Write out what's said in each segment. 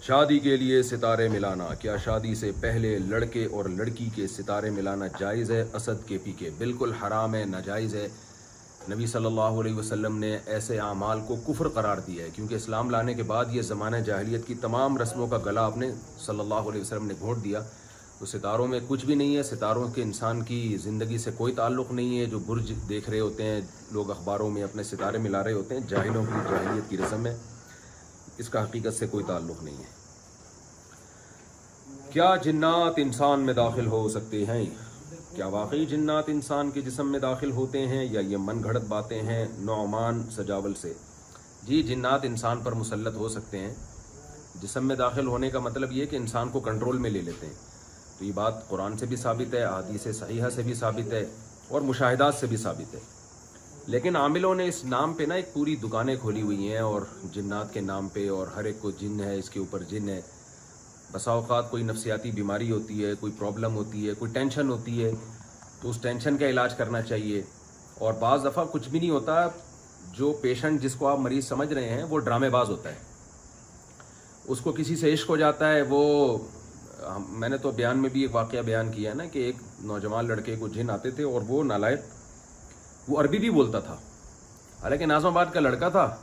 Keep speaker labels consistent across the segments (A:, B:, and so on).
A: شادی کے لیے ستارے ملانا، کیا شادی سے پہلے لڑکے اور لڑکی کے ستارے ملانا جائز ہے؟ اسد کے پی کے بالکل حرام ہے، ناجائز ہے۔ نبی صلی اللہ علیہ وسلم نے ایسے اعمال کو کفر قرار دیا ہے، کیونکہ اسلام لانے کے بعد یہ زمانہ جاہلیت کی تمام رسموں کا گلا آپ نے صلی اللہ علیہ وسلم نے گھونٹ دیا۔ تو ستاروں میں کچھ بھی نہیں ہے، ستاروں کے انسان کی زندگی سے کوئی تعلق نہیں ہے۔ جو برج دیکھ رہے ہوتے ہیں لوگ، اخباروں میں اپنے ستارے ملا رہے ہوتے ہیں، جاہلوں کی جاہلیت کی رسم ہے، اس کا حقیقت سے کوئی تعلق نہیں ہے۔ کیا جنات انسان میں داخل ہو سکتے ہیں؟ کیا واقعی جنات انسان کے جسم میں داخل ہوتے ہیں یا یہ من گھڑت باتیں ہیں؟ نعمان سجاول سے۔ جی، جنات انسان پر مسلط ہو سکتے ہیں۔ جسم میں داخل ہونے کا مطلب یہ کہ انسان کو کنٹرول میں لے لیتے ہیں۔ تو یہ بات قرآن سے بھی ثابت ہے، احادیث صحیحہ سے بھی ثابت ہے، اور مشاہدات سے بھی ثابت ہے۔ لیکن عاملوں نے اس نام پہ ایک پوری دکانیں کھولی ہوئی ہیں، اور جنات کے نام پہ، اور ہر ایک کو جن ہے، اس کے اوپر جن ہے۔ بسا اوقات کوئی نفسیاتی بیماری ہوتی ہے، کوئی پرابلم ہوتی ہے، کوئی ٹینشن ہوتی ہے، تو اس ٹینشن کا علاج کرنا چاہیے۔ اور بعض دفعہ کچھ بھی نہیں ہوتا، جو پیشنٹ جس کو آپ مریض سمجھ رہے ہیں وہ ڈرامے باز ہوتا ہے، اس کو کسی سے عشق ہو جاتا ہے۔ میں نے تو بیان میں بھی ایک واقعہ بیان کیا ہے نا، کہ ایک نوجوان لڑکے کو جن آتے تھے، اور وہ نالائق، وہ عربی بھی بولتا تھا، حالانکہ ناظم آباد کا لڑکا تھا۔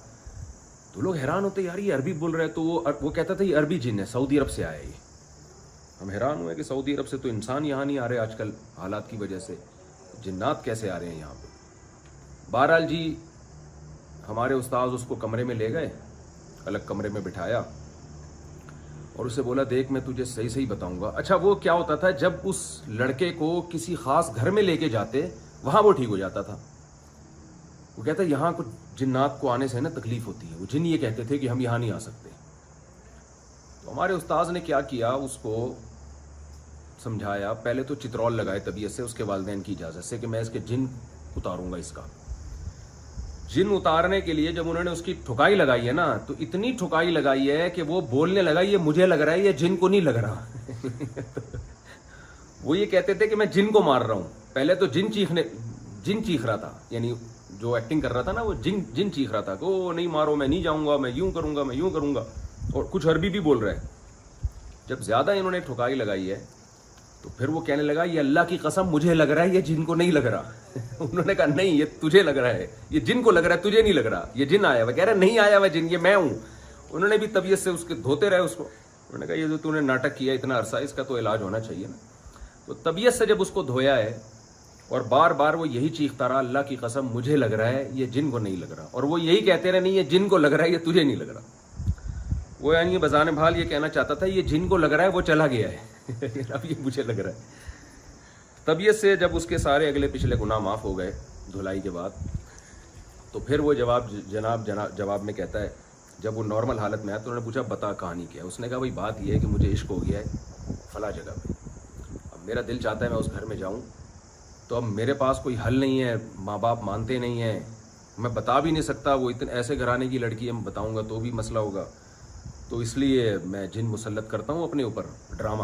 A: تو لوگ حیران ہوتے، یار یہ عربی بول رہے ہیں، تو وہ کہتا تھا یہ عربی جن ہے، سعودی عرب سے آیا ہے یہ۔ ہم حیران ہوئے کہ سعودی عرب سے تو انسان یہاں نہیں آ رہے آج کل حالات کی وجہ سے، جنات کیسے آ رہے ہیں یہاں پہ؟ بہرحال جی، ہمارے استاذ اس کو کمرے میں لے گئے، الگ کمرے میں بٹھایا، اور اسے بولا دیکھ میں تجھے صحیح صحیح بتاؤں گا۔ اچھا، وہ کیا ہوتا تھا، جب اس لڑکے کو کسی خاص گھر میں لے کے جاتے، وہاں وہ ٹھیک ہو جاتا تھا۔ وہ کہتا ہے یہاں کچھ جنات کو آنے سے نا تکلیف ہوتی ہے، وہ جن یہ کہتے تھے کہ ہم یہاں نہیں آ سکتے۔ تو ہمارے استاذ نے کیا کیا، اس کو سمجھایا، پہلے تو چترول لگائے طبیعت سے، اس کے والدین کی اجازت سے، کہ میں اس کے جن اتاروں گا۔ اس کا جن اتارنے کے لیے جب انہوں نے اس کی ٹھکائی لگائی ہے نا، تو اتنی ٹھکائی لگائی ہے کہ وہ بولنے لگا یہ مجھے لگ رہا ہے، یہ جن کو نہیں لگ رہا۔ وہ یہ کہتے تھے کہ میں جن کو مار رہا ہوں۔ پہلے تو جن چیخ رہا تھا، یعنی جو ایکٹنگ کر رہا تھا نا، وہ جن چیخ رہا تھا کہ او نہیں مارو، میں نہیں جاؤں گا، میں یوں کروں گا، میں یوں کروں گا، اور کچھ عربی بھی بول رہا ہے۔ جب زیادہ انہوں نے ٹھکائی لگائی ہے، تو پھر وہ کہنے لگا یہ اللہ کی قسم مجھے لگ رہا ہے، یہ جن کو نہیں لگ رہا۔ انہوں نے کہا نہیں، یہ تجھے لگ رہا ہے، یہ جن کو لگ رہا ہے، تجھے نہیں لگ رہا، یہ جن آیا ہوا۔ کہہ رہا نہیں آیا ہوا جن، یہ میں ہوں۔ انہوں نے بھی طبیعت سے اس کے دھوتے رہے اس کو۔ انہوں نے کہا یہ جو تو نے ناٹک کیا اتنا عرصہ، اس کا تو علاج ہونا چاہیے نا۔ تو طبیعت سے جب اس کو دھویا ہے، اور بار بار وہ یہی چیختا رہا اللہ کی قسم مجھے لگ رہا ہے، یہ جن کو نہیں لگ رہا، اور وہ یہی کہتے رہے نہیں یہ جن کو لگ رہا ہے، یہ تجھے نہیں لگ رہا۔ وہ یعنی بزان بھال یہ کہنا چاہتا تھا یہ جن کو لگ رہا ہے وہ چلا گیا ہے، اب یہ مجھے لگ رہا ہے۔ طبیعت سے جب اس کے سارے اگلے پچھلے گناہ معاف ہو گئے دھلائی کے بعد، تو پھر وہ جواب میں کہتا ہے، جب وہ نارمل حالت میں آیا تو انہوں نے پوچھا بتا کہانی کیا ہے؟ اس نے کہا بھائی بات یہ ہے کہ مجھے عشق ہو گیا ہے فلاں جگہ پہ، اب میرا دل چاہتا ہے میں اس گھر میں جاؤں، تو اب میرے پاس کوئی حل نہیں ہے، ماں باپ مانتے نہیں ہیں، میں بتا بھی نہیں سکتا، وہ اتنے ایسے گھرانے کی لڑکی ہے، میں بتاؤں گا تو بھی مسئلہ ہوگا، تو اس لیے میں جن مسلط کرتا ہوں اپنے اوپر ڈرامہ،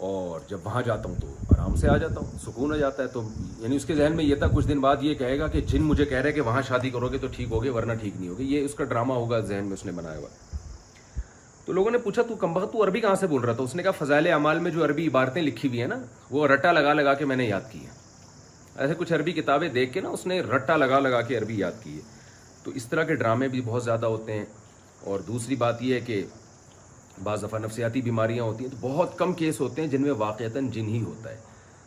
A: اور جب وہاں جاتا ہوں تو آرام سے آ جاتا ہوں، سکون ہو جاتا ہے۔ تو یعنی اس کے ذہن میں یہ تھا کچھ دن بعد یہ کہے گا کہ جن مجھے کہہ رہے کہ وہاں شادی کرو گے تو ٹھیک ہوگے، ورنہ ٹھیک نہیں ہوگی، یہ اس کا ڈرامہ ہوگا ذہن میں اس نے بنایا ہوا۔ تو لوگوں نے پوچھا تو کمبخت تو عربی کہاں سے بول رہا تھا؟ اس نے کہا فضائل اعمال میں جو عربی عبارتیں لکھی ہوئی ہیں نا، وہ رٹا لگا لگا کے میں نے یاد کی ہیں۔ ایسے کچھ عربی کتابیں دیکھ کے نا اس نے رٹا لگا لگا کے عربی یاد کی ہے۔ تو اس طرح کے ڈرامے بھی بہت زیادہ ہوتے ہیں۔ اور دوسری بات یہ ہے کہ بعض دفعہ نفسیاتی بیماریاں ہوتی ہیں، تو بہت کم کیس ہوتے ہیں جن میں واقعتاً جن ہی ہوتا ہے۔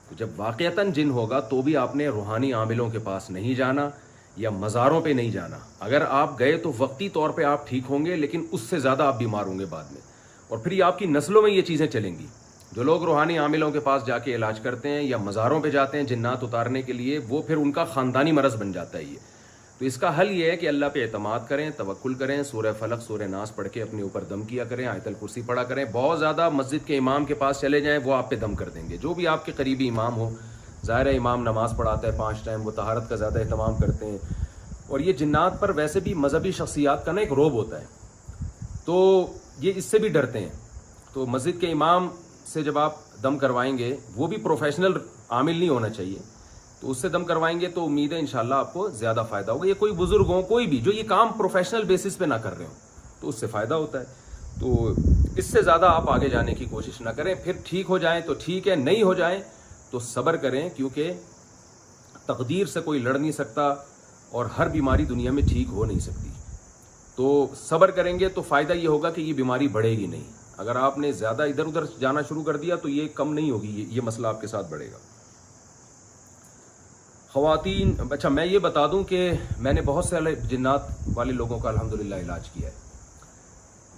A: تو جب واقعتاً جن ہوگا تو بھی آپ نے روحانی عاملوں کے پاس نہیں جانا یا مزاروں پہ نہیں جانا۔ اگر آپ گئے تو وقتی طور پہ آپ ٹھیک ہوں گے، لیکن اس سے زیادہ آپ بیمار ہوں گے بعد میں، اور پھر یہ آپ کی نسلوں میں یہ چیزیں چلیں گی۔ جو لوگ روحانی عاملوں کے پاس جا کے علاج کرتے ہیں یا مزاروں پہ جاتے ہیں جنات اتارنے کے لیے، وہ پھر ان کا خاندانی مرض بن جاتا ہے یہ۔ تو اس کا حل یہ ہے کہ اللہ پہ اعتماد کریں، توکل کریں، سورہ فلق سورہ ناس پڑھ کے اپنے اوپر دم کیا کریں، آیت الکرسی پڑھا کریں۔ بہت زیادہ مسجد کے امام کے پاس چلے جائیں، وہ آپ پہ دم کر دیں گے، جو بھی آپ کے قریبی امام ہو۔ ظاہر ہے امام نماز پڑھاتا ہے 5 ٹائم، وہ طہارت کا زیادہ اہتمام کرتے ہیں، اور یہ جنات پر ویسے بھی مذہبی شخصیات کا نا ایک رعب ہوتا ہے، تو یہ اس سے بھی ڈرتے ہیں۔ تو مسجد کے امام سے جب آپ دم کروائیں گے، وہ بھی پروفیشنل عامل نہیں ہونا چاہیے، تو اس سے دم کروائیں گے تو امید ہے انشاءاللہ آپ کو زیادہ فائدہ ہوگا۔ یہ کوئی بزرگ ہوں، کوئی بھی جو یہ کام پروفیشنل بیسس پہ نہ کر رہے ہوں، تو اس سے فائدہ ہوتا ہے۔ تو اس سے زیادہ آپ آگے جانے کی کوشش نہ کریں. پھر ٹھیک ہو جائیں تو ٹھیک ہے, نہیں ہو جائیں تو صبر کریں, کیونکہ تقدیر سے کوئی لڑ نہیں سکتا اور ہر بیماری دنیا میں ٹھیک ہو نہیں سکتی. تو صبر کریں گے تو فائدہ یہ ہوگا کہ یہ بیماری بڑھے گی نہیں. اگر آپ نے زیادہ ادھر ادھر جانا شروع کر دیا تو یہ کم نہیں ہوگی, یہ مسئلہ آپ کے ساتھ بڑھے گا. خواتین, اچھا میں یہ بتا دوں کہ میں نے بہت سارے جنات والے لوگوں کا الحمدللہ علاج کیا ہے,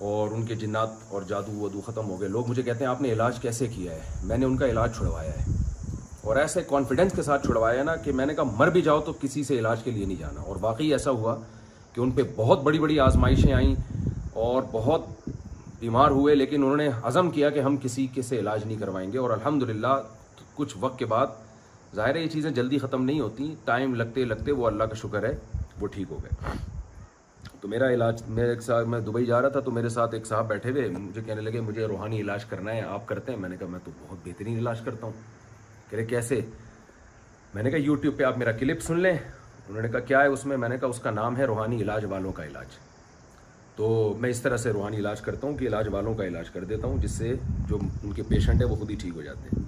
A: اور ان کے جنات اور جادو ودو ختم ہو گئے. لوگ مجھے کہتے ہیں آپ نے علاج کیسے کیا ہے؟ میں نے ان کا علاج چھڑوایا ہے, اور ایسے کانفیڈنس کے ساتھ چھڑوایا نا کہ میں نے کہا مر بھی جاؤ تو کسی سے علاج کے لیے نہیں جانا. اور واقعی ایسا ہوا کہ ان پہ بہت بڑی بڑی آزمائشیں آئیں اور بہت بیمار ہوئے, لیکن انہوں نے عزم کیا کہ ہم کسی کے سے علاج نہیں کروائیں گے. اور الحمدللہ کچھ وقت کے بعد, ظاہر ہے یہ چیزیں جلدی ختم نہیں ہوتی, ٹائم لگتے لگتے وہ اللہ کا شکر ہے وہ ٹھیک ہو گئے. تو میرا علاج, میں دبئی جا رہا تھا تو میرے ساتھ ایک صاحب بیٹھے ہوئے, مجھے کہنے لگے مجھے روحانی علاج کرنا ہے, آپ کرتے ہیں؟ میں نے کہا میں تو بہت بہترین علاج کرتا ہوں. کہہ رہے کیسے؟ میں نے کہا یوٹیوب پہ آپ میرا کلپ سن لیں. انہوں نے کہا کیا ہے اس میں؟ میں نے کہا اس کا نام ہے روحانی علاج والوں کا علاج. تو میں اس طرح سے روحانی علاج کرتا ہوں کہ علاج والوں کا علاج کر دیتا ہوں, جس سے جو ان کے پیشنٹ ہے وہ خود ہی ٹھیک ہو جاتے ہیں.